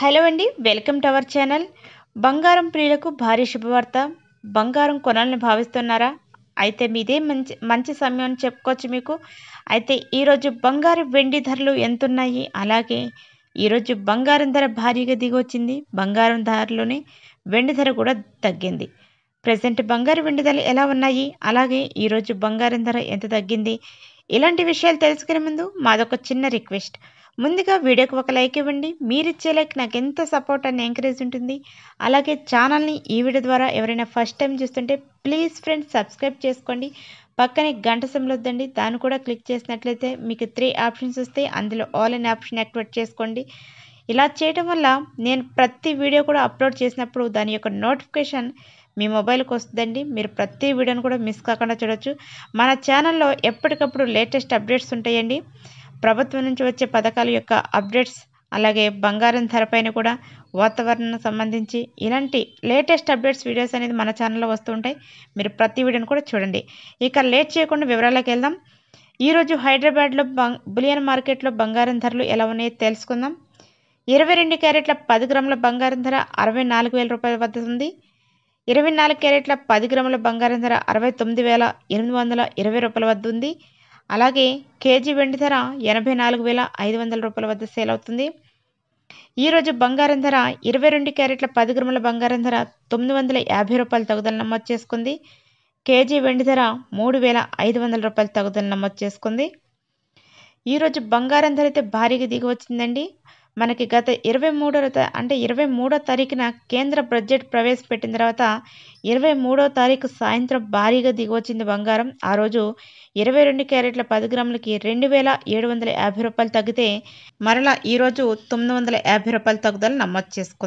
Hello అండి, welcome to our channel. బంగారం ప్రియులకు భారీ శుభవార్త. బంగారం కొనాలని భావిస్తున్నారా? అయితే మీదే మంచి మంచి సమయం అని చెప్పుకోవచ్చు మీకు. అయితే ఈరోజు బంగారు వెండి ధరలు ఎంతున్నాయి, అలాగే ఈరోజు బంగారం ధర భారీగా దిగొచ్చింది. బంగారం ధరలోనే వెండి ధర కూడా తగ్గింది. ప్రజెంట్ బంగారు వెండి ధరలు ఎలా ఉన్నాయి, అలాగే ఈరోజు బంగారం ధర ఎంత తగ్గింది, ఇలాంటి విషయాలు తెలుసుకునే ముందు మాదొక చిన్న రిక్వెస్ట్. ముందుగా వీడియోకి ఒక లైక్ ఇవ్వండి. మీరిచ్చే లైక్ నాకు ఎంత సపోర్ట్ అండ్ ఎంకరేజ్ ఉంటుంది. అలాగే ఛానల్ని ఈ వీడియో ద్వారా ఎవరైనా ఫస్ట్ టైం చూస్తుంటే ప్లీజ్ ఫ్రెండ్స్ సబ్స్క్రైబ్ చేసుకోండి. పక్కనే గంట సింబల్ వద్దండి, దాన్ని కూడా క్లిక్ చేసినట్లయితే మీకు 3 ఆప్షన్స్ వస్తాయి. అందులో ఆల్ అనే ఆప్షన్ యాక్టివేట్ చేసుకోండి. ఇలా చేయడం వల్ల నేను ప్రతి వీడియో కూడా అప్లోడ్ చేసినప్పుడు దాని యొక్క నోటిఫికేషన్ మీ మొబైల్కి వస్తుందండి. మీరు ప్రతి వీడియోని కూడా మిస్ కాకుండా చూడొచ్చు. మన ఛానల్లో ఎప్పటికప్పుడు లేటెస్ట్ అప్డేట్స్ ఉంటాయండి. ప్రభుత్వం నుంచి వచ్చే పథకాల యొక్క అప్డేట్స్, అలాగే బంగారం ధరపైన కూడా వాతావరణం సంబంధించి ఇలాంటి లేటెస్ట్ అప్డేట్స్ వీడియోస్ అనేది మన ఛానల్లో వస్తూ ఉంటాయి. మీరు ప్రతి వీడియోని కూడా చూడండి. ఇక లేట్ చేయకుండా వివరాలకు వెళ్దాం. ఈరోజు హైదరాబాద్లో బులియన్ మార్కెట్లో బంగారం ధరలు ఎలా ఉన్నాయో తెలుసుకుందాం. 22 క్యారెట్ల 10 గ్రాముల బంగారం ధర 64,000 రూపాయల వద్ద ఉంది. 24 క్యారెట్ల 10 గ్రాముల బంగారం ధర 69,820 రూపాయల వద్ద ఉంది. అలాగే కేజీ వెండి ధర 84,500 రూపాయల వద్ద సేల్ అవుతుంది. ఈరోజు బంగారం ధర 22 క్యారెట్ల 10 గ్రాముల బంగారం ధర 950 రూపాయల తగ్గుదల నమోదు చేసుకుంది. కేజీ వెండి ధర 3,500 రూపాయల తగ్గుదల నమోదు చేసుకుంది. ఈరోజు బంగారం ధర అయితే భారీగా దిగి వచ్చిందండి. మనకి గత 23వ తారీఖున కేంద్ర బడ్జెట్ ప్రవేశపెట్టిన తర్వాత 23వ తారీఖు సాయంత్రం భారీగా దిగివచ్చింది బంగారం. ఆ రోజు 22 క్యారెట్ల 10 గ్రాములకి 2,750 రూపాయలు తగ్గితే మరలా ఈరోజు 950 రూపాయల తగ్గుదల నమోదు చేసుకుంది.